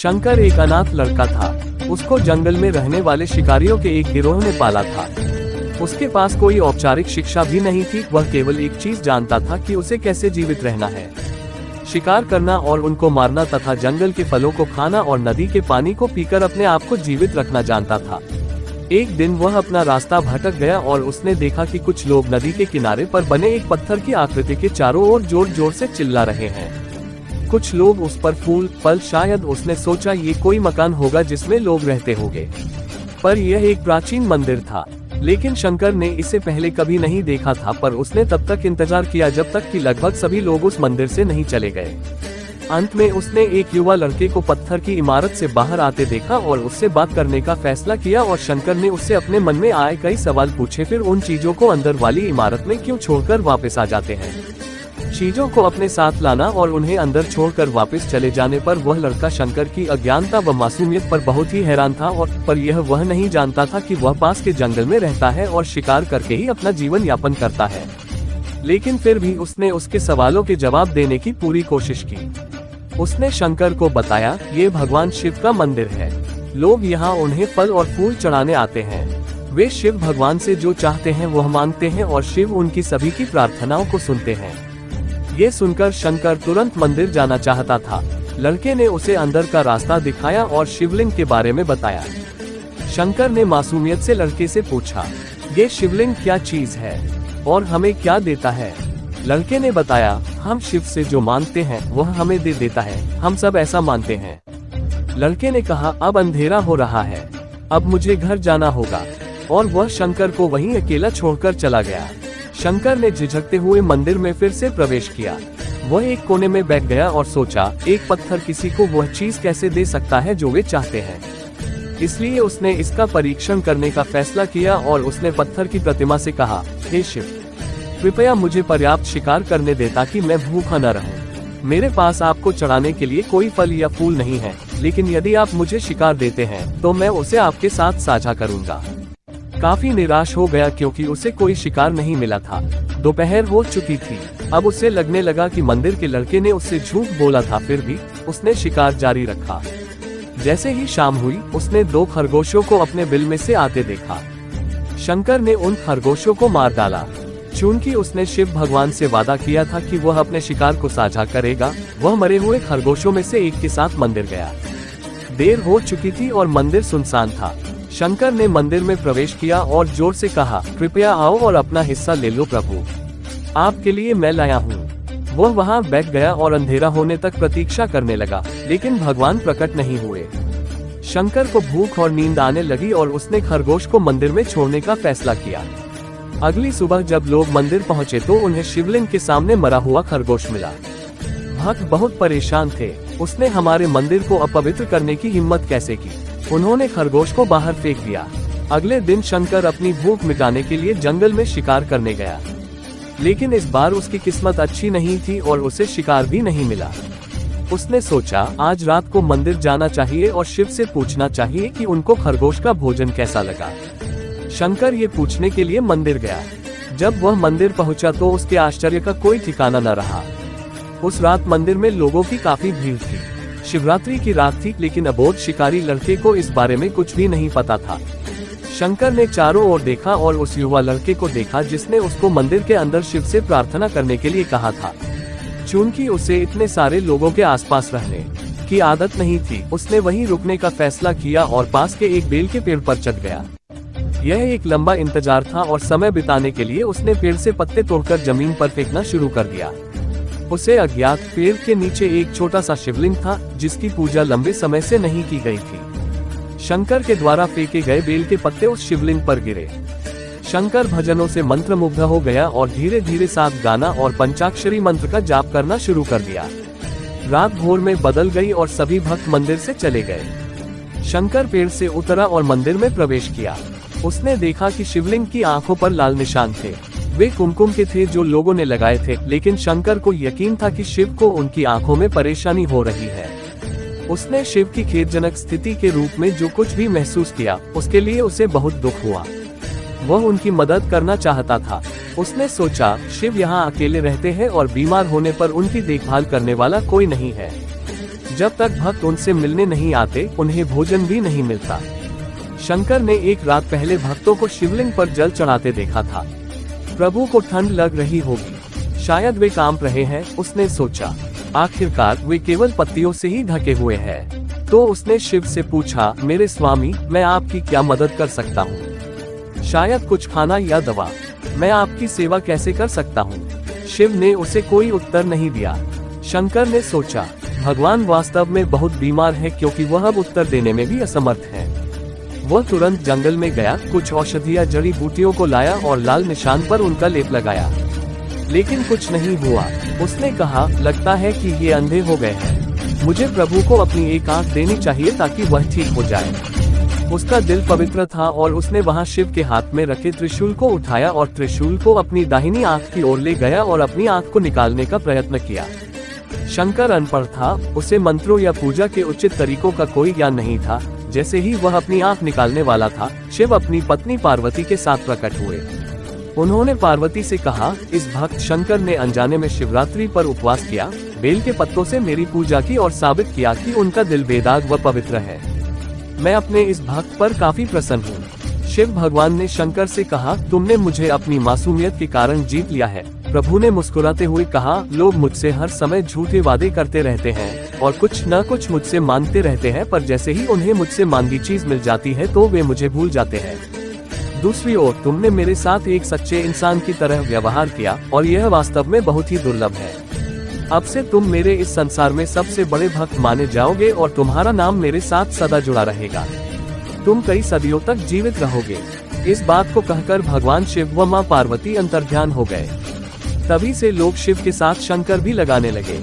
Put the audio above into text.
शंकर एक अनाथ लड़का था। उसको जंगल में रहने वाले शिकारियों के एक गिरोह ने पाला था। उसके पास कोई औपचारिक शिक्षा भी नहीं थी। वह केवल एक चीज जानता था कि उसे कैसे जीवित रहना है, शिकार करना और उनको मारना तथा जंगल के फलों को खाना और नदी के पानी को पीकर अपने आप को जीवित रखना जानता था। एक दिन वह अपना रास्ता भटक गया और उसने देखा कि कुछ लोग नदी के किनारे पर बने एक पत्थर की आकृति के चारों ओर जोर जोर से चिल्ला रहे हैं। कुछ लोग उस पर फूल फल, शायद उसने सोचा ये कोई मकान होगा जिसमें लोग रहते होंगे, पर यह एक प्राचीन मंदिर था। लेकिन शंकर ने इसे पहले कभी नहीं देखा था, पर उसने तब तक इंतजार किया जब तक कि लगभग सभी लोग उस मंदिर से नहीं चले गए। अंत में उसने एक युवा लड़के को पत्थर की इमारत से बाहर आते देखा और उससे बात करने का फैसला किया और शंकर ने उससे अपने मन में आए कई सवाल पूछे। फिर उन चीजों को अंदर वाली इमारत में क्यों छोड़कर वापस आ जाते हैं, चीजों को अपने साथ लाना और उन्हें अंदर छोड़कर वापस चले जाने पर वह लड़का शंकर की अज्ञानता व मासूमियत पर बहुत ही हैरान था। और पर यह वह नहीं जानता था कि वह पास के जंगल में रहता है और शिकार करके ही अपना जीवन यापन करता है। लेकिन फिर भी उसने उसके सवालों के जवाब देने की पूरी कोशिश की। उसने शंकर को बताया, ये भगवान शिव का मंदिर है। लोग यहाँ उन्हें फल और फूल चढ़ाने आते हैं। वे शिव भगवान से जो चाहते हैं वह मांगते हैं और शिव उनकी सभी की प्रार्थनाओं को सुनते हैं। ये सुनकर शंकर तुरंत मंदिर जाना चाहता था। लड़के ने उसे अंदर का रास्ता दिखाया और शिवलिंग के बारे में बताया। शंकर ने मासूमियत से लड़के से पूछा, ये शिवलिंग क्या चीज है और हमें क्या देता है? लड़के ने बताया, हम शिव से जो मांगते हैं वह हमें दे देता है, हम सब ऐसा मानते हैं। लड़के ने कहा, अब अंधेरा हो रहा है, अब मुझे घर जाना होगा। और वह शंकर को वहीं अकेला छोड़कर चला गया। शंकर ने झिझकते हुए मंदिर में फिर से प्रवेश किया। वह एक कोने में बैठ गया और सोचा, एक पत्थर किसी को वह चीज कैसे दे सकता है जो वे चाहते हैं। इसलिए उसने इसका परीक्षण करने का फैसला किया और उसने पत्थर की प्रतिमा से कहा, हे शिव, कृपया मुझे पर्याप्त शिकार करने दे ताकि मैं भूखा न रहूं। मेरे पास आपको चढ़ाने के लिए कोई फल या फूल नहीं है, लेकिन यदि आप मुझे शिकार देते हैं तो मैं उसे आपके साथ साझा करूंगा। काफी निराश हो गया क्योंकि उसे कोई शिकार नहीं मिला था। दोपहर हो चुकी थी। अब उसे लगने लगा कि मंदिर के लड़के ने उससे झूठ बोला था, फिर भी उसने शिकार जारी रखा। जैसे ही शाम हुई, उसने 2 खरगोशों को अपने बिल में से आते देखा। शंकर ने उन खरगोशों को मार डाला। चूंकि उसने शिव भगवान से वादा किया था कि वह अपने शिकार को साझा करेगा, वह मरे हुए खरगोशों में से एक के साथ मंदिर गया। देर हो चुकी थी और मंदिर सुनसान था। शंकर ने मंदिर में प्रवेश किया और जोर से कहा, कृपया आओ और अपना हिस्सा ले लो प्रभु, आपके लिए मैं लाया हूँ। वह वहाँ बैठ गया और अंधेरा होने तक प्रतीक्षा करने लगा, लेकिन भगवान प्रकट नहीं हुए। शंकर को भूख और नींद आने लगी और उसने खरगोश को मंदिर में छोड़ने का फैसला किया। अगली सुबह जब लोग मंदिर पहुँचे तो उन्हें शिवलिंग के सामने मरा हुआ खरगोश मिला। भक्त बहुत परेशान थे। उसने हमारे मंदिर को अपवित्र करने की हिम्मत कैसे की? उन्होंने खरगोश को बाहर फेंक दिया। अगले दिन शंकर अपनी भूख मिटाने के लिए जंगल में शिकार करने गया, लेकिन इस बार उसकी किस्मत अच्छी नहीं थी और उसे शिकार भी नहीं मिला। उसने सोचा, आज रात को मंदिर जाना चाहिए और शिव से पूछना चाहिए कि उनको खरगोश का भोजन कैसा लगा। शंकर ये पूछने के लिए मंदिर गया। जब वह मंदिर पहुंचा तो उसके आश्चर्य का कोई ठिकाना न रहा। उस रात मंदिर में लोगों की काफी भीड़ थी। शिवरात्रि की रात थी, लेकिन अबोध शिकारी लड़के को इस बारे में कुछ भी नहीं पता था। शंकर ने चारों ओर देखा और उस युवा लड़के को देखा जिसने उसको मंदिर के अंदर शिव से प्रार्थना करने के लिए कहा था। चूंकि उसे इतने सारे लोगों के आसपास रहने की आदत नहीं थी, उसने वहीं रुकने का फैसला किया और पास के एक बेल के पेड़ पर चढ़ गया। यह एक लंबा इंतजार था और समय बिताने के लिए उसने पेड़ से पत्ते तोड़कर जमीन पर फेंकना शुरू कर दिया। उसे अज्ञात पेड़ के नीचे एक छोटा सा शिवलिंग था जिसकी पूजा लंबे समय से नहीं की गई थी। शंकर के द्वारा फेंके गए बेल के पत्ते उस शिवलिंग पर गिरे। शंकर भजनों से मंत्रमुग्ध हो गया और धीरे धीरे साथ गाना और पंचाक्षरी मंत्र का जाप करना शुरू कर दिया। रात भोर में बदल गई और सभी भक्त मंदिर से चले गए। शंकर पेड़ से उतरा और मंदिर में प्रवेश किया। उसने देखा कि शिवलिंग की आंखों पर लाल निशान थे। वे कुमकुम के थे जो लोगों ने लगाए थे, लेकिन शंकर को यकीन था कि शिव को उनकी आंखों में परेशानी हो रही है। उसने शिव की खेदजनक स्थिति के रूप में जो कुछ भी महसूस किया, उसके लिए उसे बहुत दुख हुआ। वह उनकी मदद करना चाहता था। उसने सोचा, शिव यहाँ अकेले रहते हैं और बीमार होने पर उनकी देखभाल करने वाला कोई नहीं है। जब तक भक्त उनसे मिलने नहीं आते उन्हें भोजन भी नहीं मिलता। शंकर ने एक रात पहले भक्तों को शिवलिंग पर जल चढ़ाते देखा था। प्रभु को ठंड लग रही होगी, शायद वे कांप रहे हैं, उसने सोचा। आखिरकार वे केवल पत्तियों से ही ढके हुए हैं। तो उसने शिव से पूछा, मेरे स्वामी, मैं आपकी क्या मदद कर सकता हूँ? शायद कुछ खाना या दवा। मैं आपकी सेवा कैसे कर सकता हूँ? शिव ने उसे कोई उत्तर नहीं दिया। शंकर ने सोचा, भगवान वास्तव में बहुत बीमार है, क्योंकि वह अब उत्तर देने में भी असमर्थ है। वह तुरंत जंगल में गया, कुछ औषधिया जड़ी बूटियों को लाया और लाल निशान पर उनका लेप लगाया, लेकिन कुछ नहीं हुआ। उसने कहा, लगता है कि ये अंधे हो गए हैं। मुझे प्रभु को अपनी एक आंख देनी चाहिए ताकि वह ठीक हो जाए। उसका दिल पवित्र था और उसने वहां शिव के हाथ में रखे त्रिशूल को उठाया और त्रिशूल को अपनी दाहिनी आंख की ओर ले गया और अपनी आंख को निकालने का प्रयत्न किया। शंकर अनपढ़ था, उसे मंत्रों या पूजा के उचित तरीकों का कोई ज्ञान नहीं था। जैसे ही वह अपनी आंख निकालने वाला था, शिव अपनी पत्नी पार्वती के साथ प्रकट हुए। उन्होंने पार्वती से कहा, इस भक्त शंकर ने अनजाने में शिवरात्रि पर उपवास किया, बेल के पत्तों से मेरी पूजा की और साबित किया कि उनका दिल बेदाग व पवित्र है। मैं अपने इस भक्त पर काफी प्रसन्न हूँ। शिव भगवान ने शंकर से कहा, तुमने मुझे अपनी मासूमियत के कारण जीत लिया है। प्रभु ने मुस्कुराते हुए कहा, लोग मुझसे हर समय झूठे वादे करते रहते हैं और कुछ न कुछ मुझसे मांगते रहते हैं, पर जैसे ही उन्हें मुझसे मांगी चीज मिल जाती है तो वे मुझे भूल जाते हैं। दूसरी ओर तुमने मेरे साथ एक सच्चे इंसान की तरह व्यवहार किया और यह वास्तव में बहुत ही दुर्लभ है। अब से तुम मेरे इस संसार में सबसे बड़े भक्त माने जाओगे और तुम्हारा नाम मेरे साथ सदा जुड़ा रहेगा। तुम कई सदियों तक जीवित रहोगे। इस बात को कहकर भगवान शिव व मां पार्वती अंतर्ध्यान हो गए। तभी से लोग शिव के साथ शंकर भी लगाने लगे।